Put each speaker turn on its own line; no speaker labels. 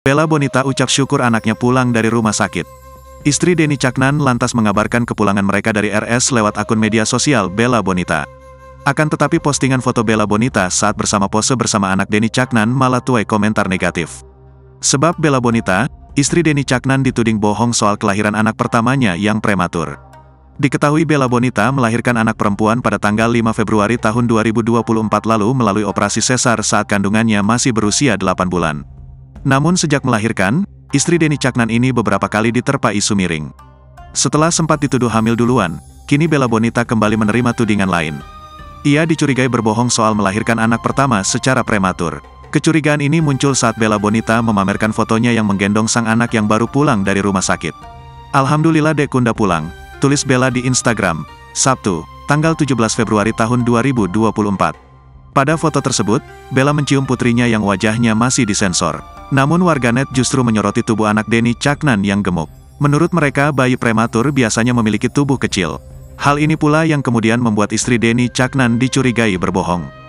Bella Bonita ucap syukur anaknya pulang dari rumah sakit. Istri Denny Caknan lantas mengabarkan kepulangan mereka dari RS lewat akun media sosial Bella Bonita. Akan tetapi postingan foto Bella Bonita saat bersama pose bersama anak Denny Caknan malah tuai komentar negatif. Sebab Bella Bonita, istri Denny Caknan dituding bohong soal kelahiran anak pertamanya yang prematur. Diketahui Bella Bonita melahirkan anak perempuan pada tanggal 5 Februari tahun 2024 lalu melalui operasi sesar saat kandungannya masih berusia 8 bulan. Namun sejak melahirkan, istri Denny Caknan ini beberapa kali diterpa isu miring. Setelah sempat dituduh hamil duluan, kini Bella Bonita kembali menerima tudingan lain. Ia dicurigai berbohong soal melahirkan anak pertama secara prematur. Kecurigaan ini muncul saat Bella Bonita memamerkan fotonya yang menggendong sang anak yang baru pulang dari rumah sakit. "Alhamdulillah Dek Kunda pulang," tulis Bella di Instagram, Sabtu, tanggal 17 Februari tahun 2024. Pada foto tersebut, Bella mencium putrinya yang wajahnya masih disensor. Namun warganet justru menyoroti tubuh anak Denny Caknan yang gemuk. Menurut mereka, bayi prematur biasanya memiliki tubuh kecil. Hal ini pula yang kemudian membuat istri Denny Caknan dicurigai berbohong.